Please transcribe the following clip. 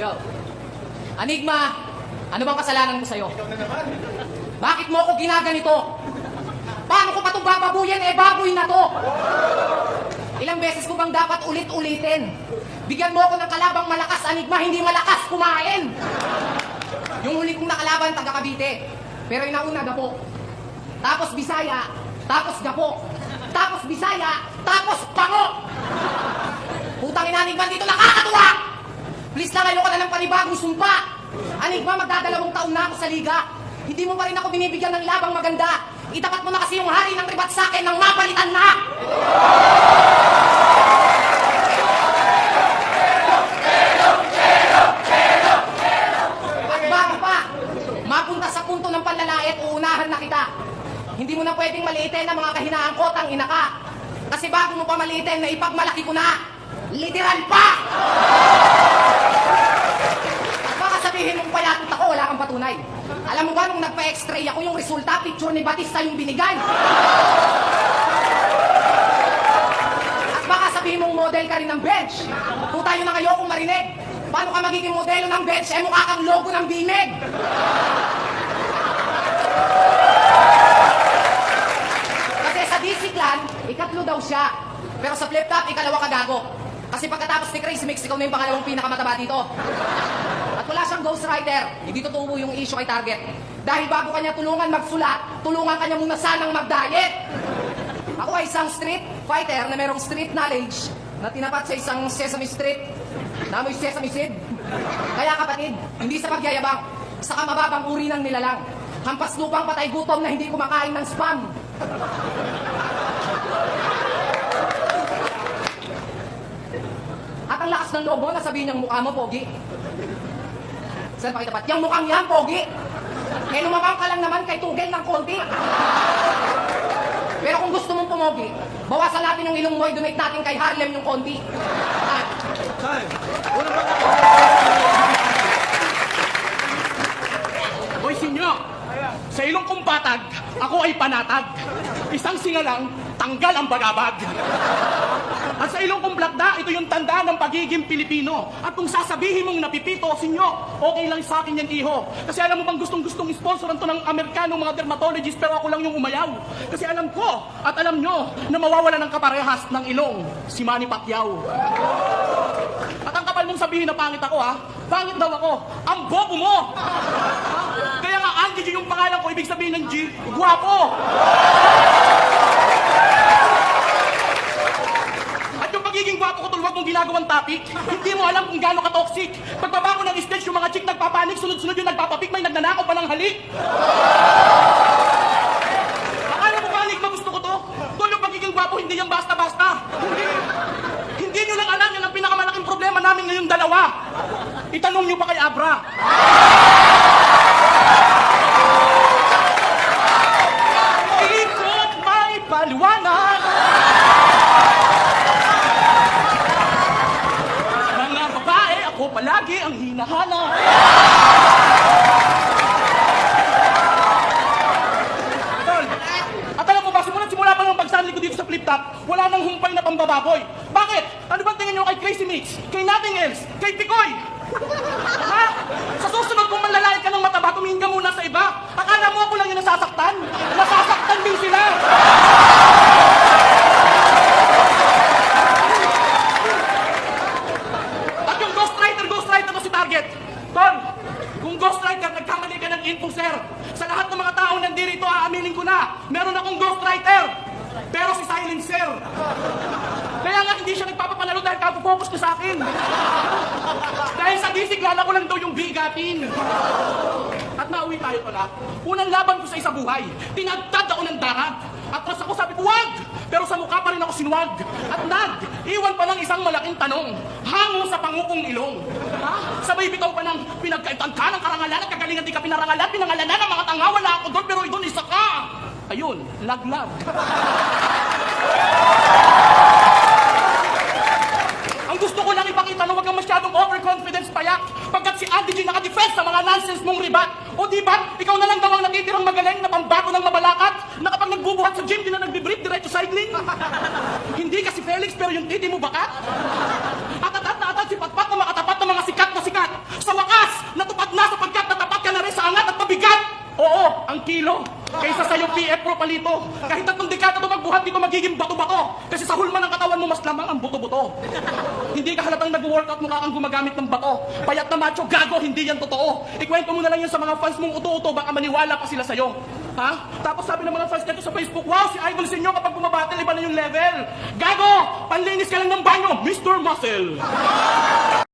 Yo. Enigma, ano bang kasalanan ko sa'yo? Bakit mo ako ginaganito? Paano ko pa itong bababuyan? Baboy na to! Ilang beses ko bang dapat ulit-ulitin? Bigyan mo ako ng kalabang malakas, Enigma, hindi malakas kumain! Yung huli kong nakalaban, taga Cavite. Pero yung nauna, Gapo. Tapos Bisaya, tapos Gapo. Tapos Bisaya, tapos Pango! Putang ina, Enigma, dito nakakatuwa! Please lang, ayoko na ng panibagong sumpa! Enigma, magdadalawang taon na ako sa liga. Hindi mo pa rin ako binibigyan ng labang maganda. Itapat mo na kasi yung hari ng ribat sa akin nang mapalitan na! At bago pa, mapunta sa punto ng panlalait, uunahan na kita. Hindi mo na pwedeng maliitin ang mga kahinaan ko, tang ina ka. Kasi bago mo pa maliitin, na ipagmalaki ko na. Literal pa! At baka sabihin mong payatot ako, wala kang patunay. Alam mo ba, nung nagpa-x-ray ako, yung resulta, picture ni Batista yung binigay. At baka sabihin mong model ka rin ng bench. Puta yun na kayo kung marinig. Paano ka magiging modelo ng bench? Mukha kang logo ng bimig. Kasi sa Disciplan, ikatlo daw siya. Pero sa flip-top, ikalawa ka gago. Kasi pagkatapos ni Crazy Mix, ikaw na yung pangalawang pinakamataba dito. At wala siyang ghostwriter. Hindi totoo yung issue kay Target. Dahil bago kanya tulungan magsulat, tulungan kanya muna sanang mag-diet. Ako ay isang street fighter na merong street knowledge na tinapat sa isang Sesame Street na amoy sesame seed. Kaya kapatid, hindi sa pagyayabang, sa kamababang uri ng nilalang. Hampas lupang patay gutom na hindi kumakain ng spam. At ang lakas ng loob mo, nasabihin niyang mukha mo, Pogi. Saan pakitapat? Yung mukhang yan, Pogi. Eh, lumabang ka lang naman kay Tugel ng konti. Pero kung gusto mong pumogi, bawasan natin yung ilong mo, donate natin kay Harlem yung konti. At... Time. Una ba? Hoy, sinyo! Sa ilong kong patag, ako ay panatag. Isang singalang, tanggal ang bagabag. At sa ilong kong blakda, ito yung tanda ng pagiging Pilipino. At kung sasabihin mong napipito, sinyo, okay lang sa akin yan, iho. Kasi alam mo bang gustong-gustong sponsoran to ng Amerikanong mga dermatologist, pero ako lang yung umayaw. Kasi alam ko, at alam nyo, na mawawala ng kaparehas ng ilong, si Manny Pacquiao. At ang kapal mong sabihin na pangit ako, ha? Pangit daw ako. Ang bobo mo! Kaya nga, Andy G yung pangalan ko, ibig sabihin ng G, guwapo! At yung pagiging guwapo ko, tulwag mong ginagawang topic, hindi mo alam kung gaano ka-toxic. Pagbaba ko ng stage, yung mga chick nagpapanik, sunod-sunod yung nagpapapik, may nagnanakaw pa ng halik. Akala mo panik, gusto ko to? Tol, yung pagiging guwapo, hindi yung basta-basta. Hindi nyo lang alam, yan ang pinakamalaking problema namin ngayong dalawa. Itanong nyo pa kay Abra. Ikot may paliwanag. Mga babae, ako palagi ang hinahanap. Tol, at alam mo ba, simula pa ng pagsanli ko dito sa flip-top, wala nang humpay na pambababoy. Bakit? Ano bang tingin nyo kay Crazy Mix? Kay Nothing Else? Kay Picoy? Ha? Sa susunod kung manlalait ka ng mataba, tumingin ka muna sa iba. Akala mo ako lang yung nasasaktan? Nasasaktan din sila! At yung ghostwriter na si Target. Ton, kung ghostwriter, nagkamali ka ng info, sir. Sa lahat ng mga tao nandirito, aaminin ko na, meron akong ghostwriter. Pero si Silencer. Kaya nga hindi siya nagpapapanalo dahil kapo-focus ka sa akin. Dahil sa disiklala ko lang daw yung bigatin. At nauwi tayo pala. Unang laban ko sa isa buhay. Tinagtad ako ng darat. Atras ako, sabi ko, wag! Pero sa mukha pa rin ako sinuwag. At iwan pa ng isang malaking tanong. Hango sa pangukong ilong. Ha? Sabay bitaw pa ng pinagkaitan ka ng karangalan at kagalingan di ka pinarangalan. Pinangalanan ng mga tanga. Wala ako doon, pero doon isa ka. Ayun, laglag. Ang gusto ko lang ipakita na huwag kang masyadong overconfidence payak pagkat si Andy G nakadefense sa mga nonsense mong ribat. O di ba, ikaw na lang daw ang natitirang magaling na pambato ng mabalakat na kapag nagbubuhat sa gym, di na nagbibrief diretso cycling. Hindi kasi Felix, pero yung titi mo bakat. At si Patpat na makatapat ng mga sikat na sikat. PF Pro Palito. Kahit 3 dekada to magbuhat, di ko magiging bato-bato. Kasi sa hulma ng katawan mo, mas lamang ang buto-buto. Hindi ka halatang nag-workout, mukha kang gumagamit ng bato. Payat na macho, gago, hindi yan totoo. Ikwento mo na lang yan sa mga fans mong uto-uto, baka maniwala pa sila sa'yo. Ha? Tapos sabi ng mga fans dito sa Facebook, wow, si Idol Senyor kapag bumabattle, iba na yung level. Gago! Panlinis ka lang ng banyo, Mr. Muscle!